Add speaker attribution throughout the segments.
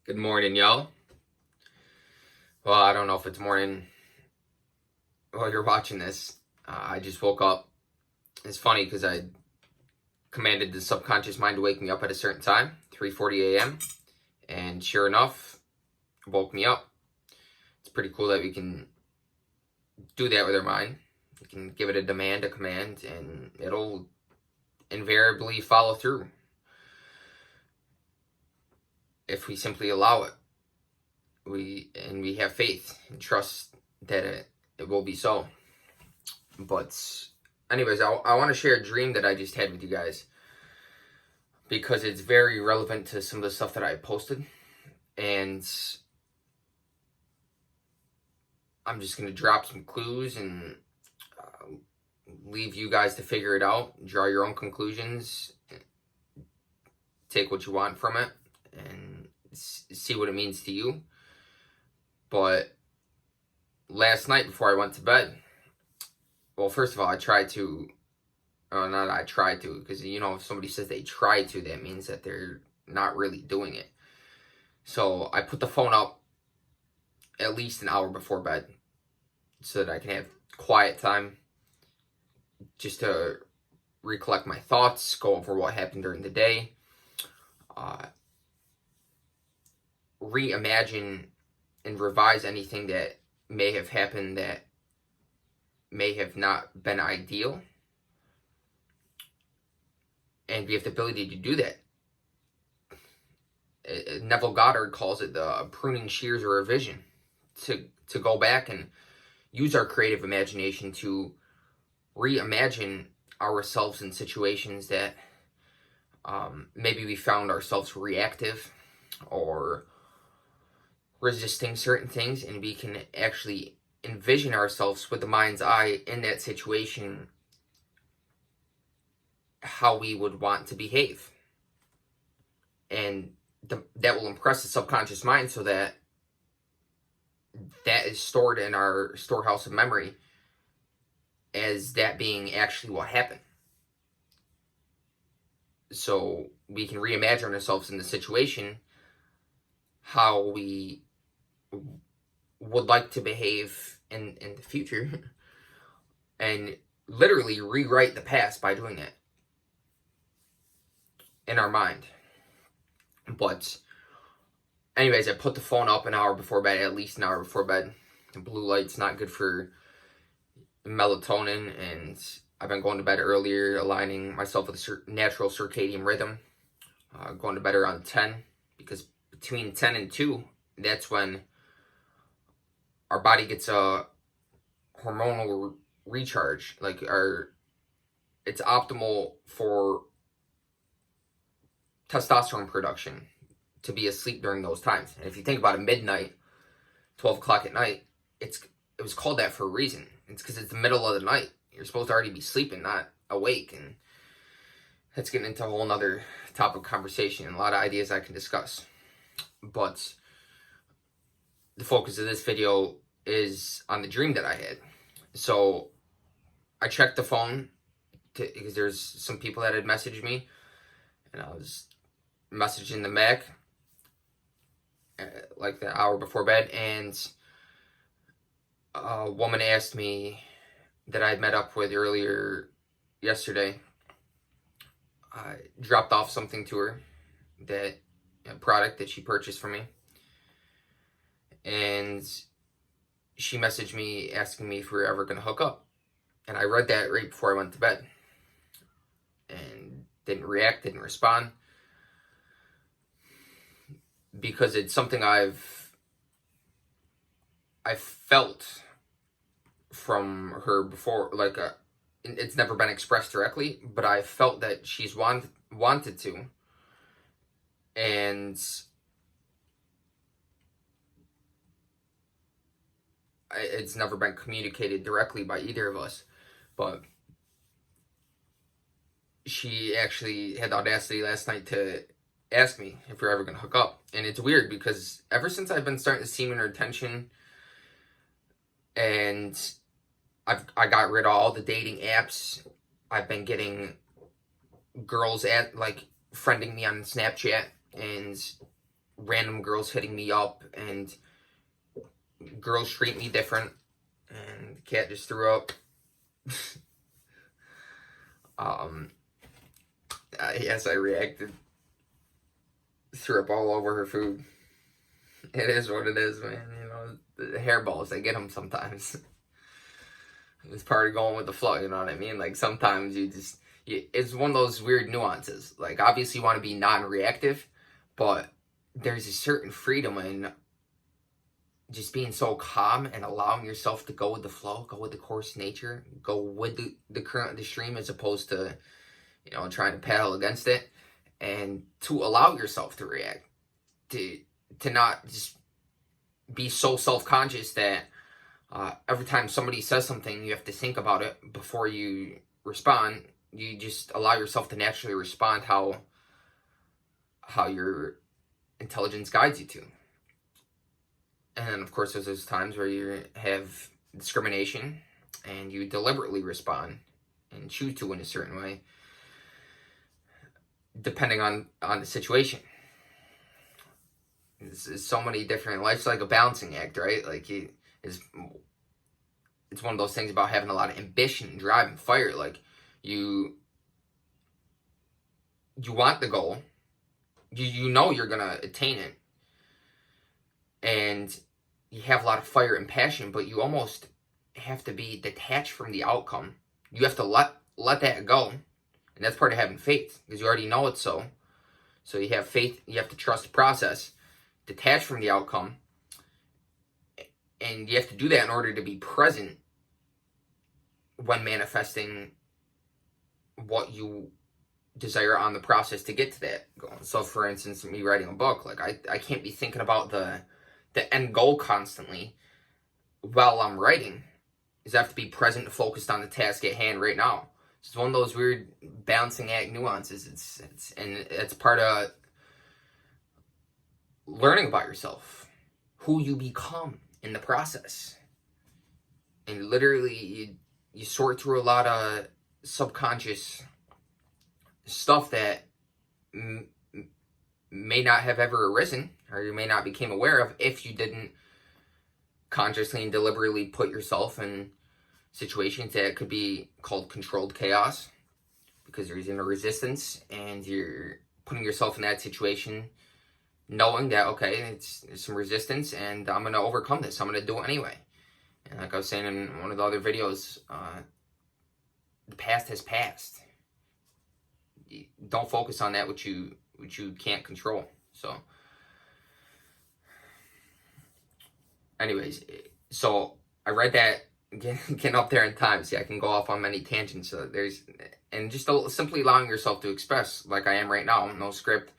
Speaker 1: Good morning, y'all. Well, I don't know if it's morning while you're watching this. I just woke up. It's funny because I commanded the subconscious mind to wake me up at a certain time, 3:40 a.m. And sure enough, it woke me up. It's pretty cool that we can do that with our mind. We can give it a command, and it'll invariably follow through if we simply allow it. We have faith and trust that it will be so. But anyways, I want to share a dream that I just had with you guys because it's very relevant to some of the stuff that I posted, and I'm just going to drop some clues and leave you guys to figure it out, draw your own conclusions, take what you want from it, and see what it means to you. But last night before I went to bed, well, first of all, because if somebody says they try to, that means that they're not really doing it. So I put the phone up at least an hour before bed so that I can have quiet time just to recollect my thoughts, go over what happened during the day, reimagine and revise anything that may have happened that may have not been ideal. And we have the ability to do that. Neville Goddard calls it the pruning shears or revision, to go back and use our creative imagination to reimagine ourselves in situations that maybe we found ourselves reactive or resisting certain things, and we can actually envision ourselves with the mind's eye in that situation, how we would want to behave. And that will impress the subconscious mind so that is stored in our storehouse of memory as that being actually what happened. So we can reimagine ourselves in the situation, how we would like to behave in the future, and literally rewrite the past by doing that in our mind. But anyways, I put the phone up an hour before bed, at least an hour before bed. The blue light's not good for melatonin, and I've been going to bed earlier, aligning myself with a natural circadian rhythm, going to bed around 10, because between 10 and 2, that's when our body gets a hormonal recharge. It's optimal for testosterone production to be asleep during those times. And if you think about it, midnight, 12 o'clock at night, it was called that for a reason. It's because it's the middle of the night. You're supposed to already be sleeping, not awake. And that's getting into a whole nother topic of conversation and a lot of ideas I can discuss. But the focus of this video is on the dream that I had. So I checked the phone because there's some people that had messaged me, and I was messaging them back like the hour before bed, and a woman asked me that I had met up with earlier yesterday. I dropped off something to her, a product that she purchased from me, and she messaged me asking me if we were ever going to hook up. And I read that right before I went to bed and didn't react, didn't respond, because it's something I've felt from her before. It's never been expressed directly, but I felt that she's wanted to, and it's never been communicated directly by either of us. But she actually had the audacity last night to ask me if we're ever going to hook up. And it's weird because ever since I've been starting to see her attention, and I got rid of all the dating apps, I've been getting girls friending me on Snapchat, and random girls hitting me up, and girls treat me different, and the cat just threw up. Yes, I reacted. Threw up all over her food. It is what it is, man. You know, the hairballs, I get them sometimes. It's part of going with the flow, you know what I mean? Like, sometimes it's one of those weird nuances. Like, obviously you want to be non-reactive, but there's a certain freedom in just being so calm and allowing yourself to go with the flow, go with the course of nature, go with the current of the stream, as opposed to, you know, trying to paddle against it, and to allow yourself to react, to not just be so self-conscious that every time somebody says something, you have to think about it before you respond. You just allow yourself to naturally respond how your intelligence guides you to. And then, of course, there's those times where you have discrimination and you deliberately respond and choose to in a certain way, depending on the situation. There's so many different. Life's like a balancing act, right? Like, it's one of those things about having a lot of ambition, drive, and fire. Like, you want the goal, you know you're gonna attain it, and you have a lot of fire and passion, but you almost have to be detached from the outcome. You have to let that go, and that's part of having faith, because you already know it's so. So you have faith. You have to trust the process, detach from the outcome, and you have to do that in order to be present when manifesting what you desire on the process to get to that goal. So, for instance, me writing a book, like, I can't be thinking about the end goal constantly while I'm writing. Is I have to be present and focused on the task at hand right now. It's one of those weird balancing act nuances. It's part of learning about yourself, who you become in the process. And literally, you sort through a lot of subconscious stuff that may not have ever arisen, or you may not became aware of, if you didn't consciously and deliberately put yourself in situations that could be called controlled chaos, because there's a resistance, and you're putting yourself in that situation knowing that, okay, it's some resistance, and I'm going to overcome this. I'm going to do it anyway. And like I was saying in one of the other videos, the past has passed. Don't focus on that which you can't control. So, anyways, so I read that, getting up there in time. See, I can go off on many tangents. So and just simply allowing yourself to express, like I am right now, no script,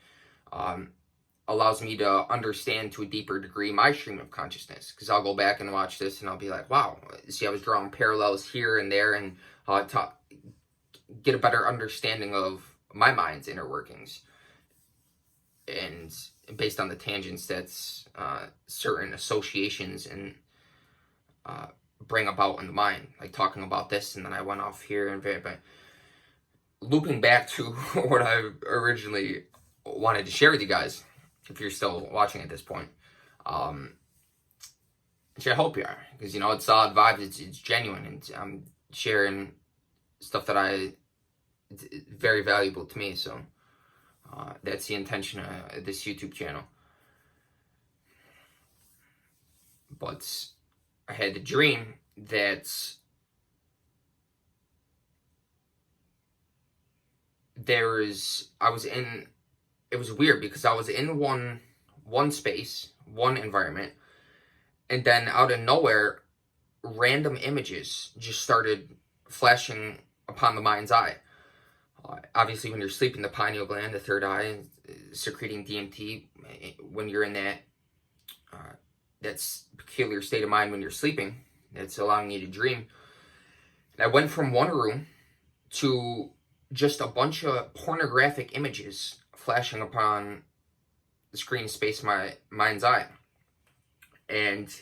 Speaker 1: allows me to understand to a deeper degree my stream of consciousness. Because I'll go back and watch this, and I'll be like, wow, see, I was drawing parallels here and there, and get a better understanding of my mind's inner workings. And based on the tangents that's certain associations and bring about in the mind, like talking about this, and then I went off here, but looping back to what I originally wanted to share with you guys, if you're still watching at this point, which I hope you are, because, you know, it's solid vibes, it's genuine, and I'm sharing stuff that it's very valuable to me. So that's the intention of this YouTube channel. But I had the dream that it was weird, because I was in one space, one environment, and then out of nowhere, random images just started flashing upon the mind's eye. Obviously, when you're sleeping, the pineal gland, the third eye, secreting DMT. When you're in that's peculiar state of mind when you're sleeping, that's allowing you to dream. And I went from one room to just a bunch of pornographic images flashing upon the screen space my mind's eye. And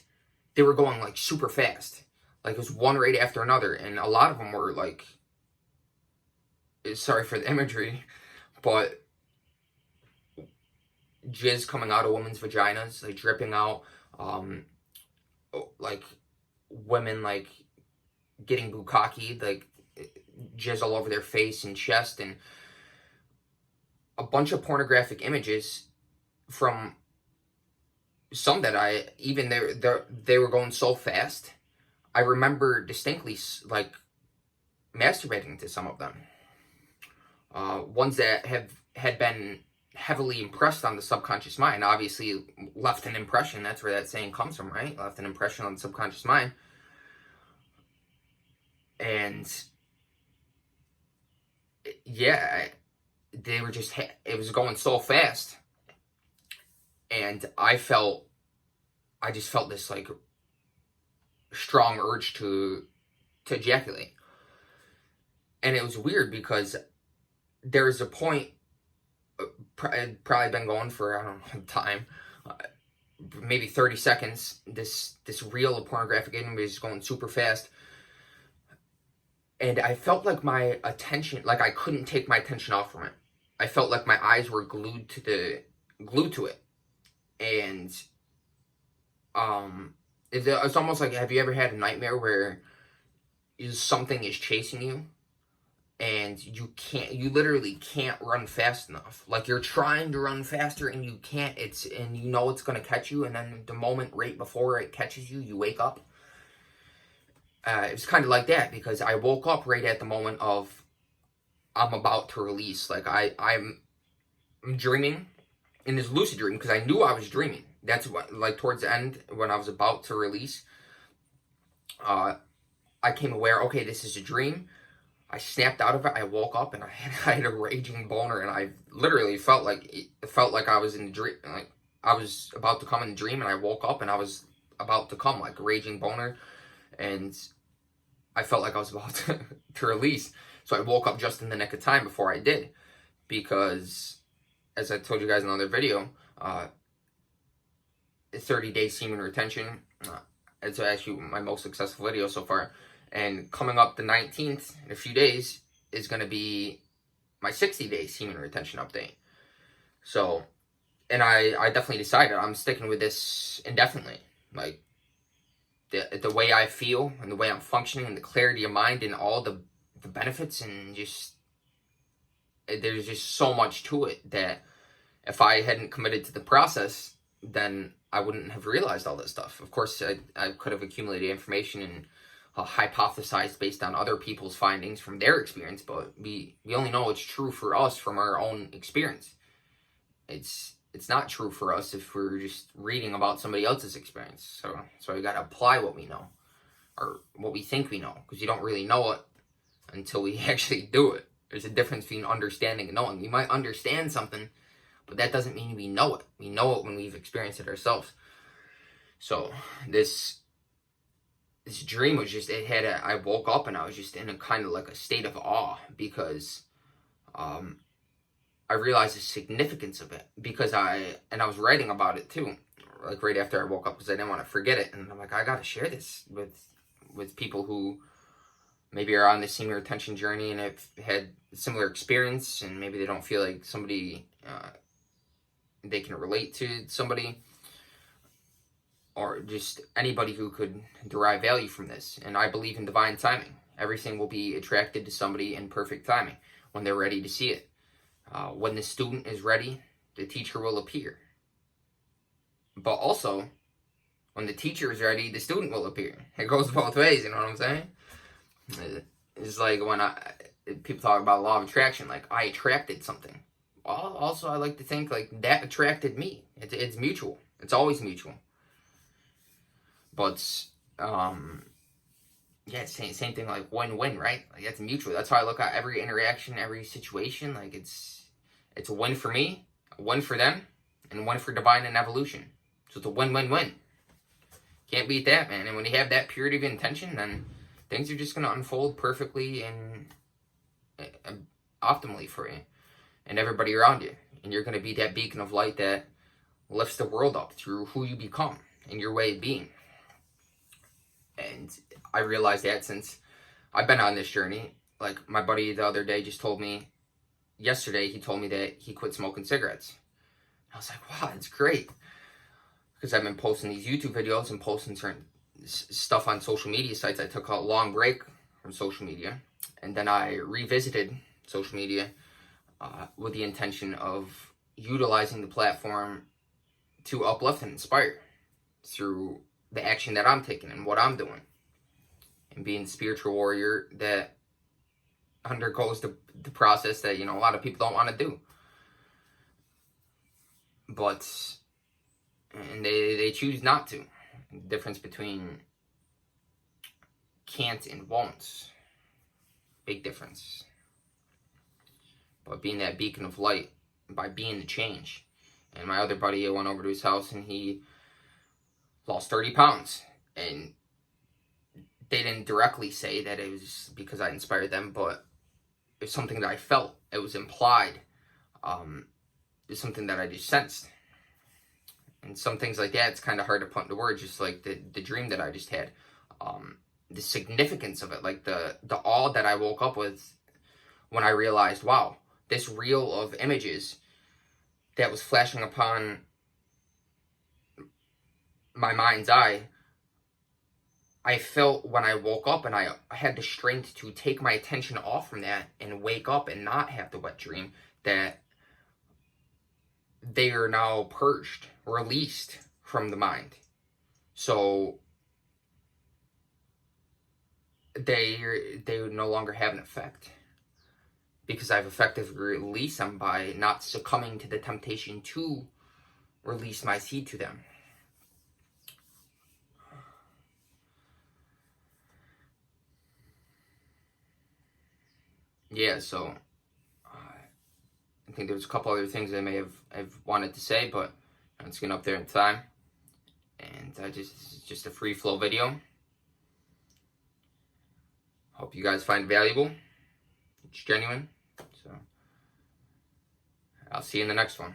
Speaker 1: they were going like super fast. Like, it was one right after another. And a lot of them were like, sorry for the imagery, but jizz coming out of women's vaginas, like dripping out, like women like getting bukkake, like jizz all over their face and chest, and a bunch of pornographic images from some that they were going so fast. I remember distinctly like masturbating to some of them. Ones that had been heavily impressed on the subconscious mind, obviously left an impression. That's where that saying comes from, right? Left an impression on the subconscious mind. And yeah, they were just, it was going so fast. And I just felt this like strong urge to ejaculate. And it was weird because there was a point, it'd probably been going for, I don't know, time, maybe 30 seconds, this reel of pornographic image is going super fast. And I felt like my attention, like I couldn't take my attention off from it. I felt like my eyes were glued to it. And it's almost like, have you ever had a nightmare where something is chasing you and you literally can't run fast enough? Like you're trying to run faster and you can't, and you know it's going to catch you, and then the moment right before it catches you, you wake up. It was kind of like that, because I woke up right at the moment of I'm about to release. Like I'm dreaming in this lucid dream, because I knew I was dreaming. That's what, like towards the end when I was about to release, I came aware, okay, this is a dream. I snapped out of it. I woke up and I had a raging boner, and I literally felt like I was in the dream, like I was about to come in the dream, and I woke up and I was about to come, like a raging boner, and I felt like I was about to release. So I woke up just in the nick of time before I did, because as I told you guys in another video, 30-day semen retention, it's actually my most successful video so far. And coming up the 19th, in a few days, is going to be my 60-day semen retention update. So, and I definitely decided I'm sticking with this indefinitely. Like, the way I feel and the way I'm functioning and the clarity of mind and all the benefits, and just, there's just so much to it that if I hadn't committed to the process, then I wouldn't have realized all this stuff. Of course, I could have accumulated information and hypothesized based on other people's findings from their experience, but we only know it's true for us from our own experience. It's not true for us if we're just reading about somebody else's experience. So we got to apply what we know, or what we think we know, because you don't really know it until we actually do it. There's a difference between understanding and knowing. We might understand something, but that doesn't mean we know it. We know it when we've experienced it ourselves. So this dream was just, I woke up and I was just in a kind of like a state of awe, because I realized the significance of it, because I was writing about it too, like right after I woke up, because I didn't want to forget it. And I'm like, I got to share this with people who maybe are on the semen retention journey and have had similar experience, and maybe they don't feel like somebody, they can relate to somebody, or just anybody who could derive value from this. And I believe in divine timing. Everything will be attracted to somebody in perfect timing when they're ready to see it. When the student is ready, the teacher will appear. But also, when the teacher is ready, the student will appear. It goes both ways, you know what I'm saying? It's like when people talk about law of attraction, like I attracted something. Also, I like to think like that attracted me. It's mutual. It's always mutual. But, yeah, same thing, like win-win, right? Like that's mutual. That's how I look at every interaction, every situation. Like it's a win for me, a win for them, and a win for divine and evolution. So it's a win-win-win. Can't beat that, man. And when you have that purity of intention, then things are just going to unfold perfectly and optimally for you and everybody around you. And you're going to be that beacon of light that lifts the world up through who you become and your way of being. And I realized that since I've been on this journey. Like my buddy the other day just told me, yesterday he told me that he quit smoking cigarettes. I was like, wow, it's great. Because I've been posting these YouTube videos and posting certain stuff on social media sites. I took a long break from social media, and then I revisited social media with the intention of utilizing the platform to uplift and inspire through the action that I'm taking and what I'm doing, and being a spiritual warrior that undergoes the process that, a lot of people don't want to do. But, and they choose not to. The difference between can't and won't. Big difference. But being that beacon of light, by being the change. And my other buddy, I went over to his house and he lost 30 pounds. And they didn't directly say that it was because I inspired them, but it was something that I felt. It was implied. It's something that I just sensed. And some things like that, it's kind of hard to put into words, just like the dream that I just had. The significance of it, like the awe that I woke up with when I realized, wow, this reel of images that was flashing upon my mind's eye, I felt when I woke up, and I had the strength to take my attention off from that and wake up and not have the wet dream, that they are now purged, released from the mind. So they no longer have an effect, because I've effectively released them by not succumbing to the temptation to release my seed to them. Yeah, so I think there's a couple other things I may have wanted to say, but it's getting up there in time. And it's just a free flow video. Hope you guys find it valuable. It's genuine. So I'll see you in the next one.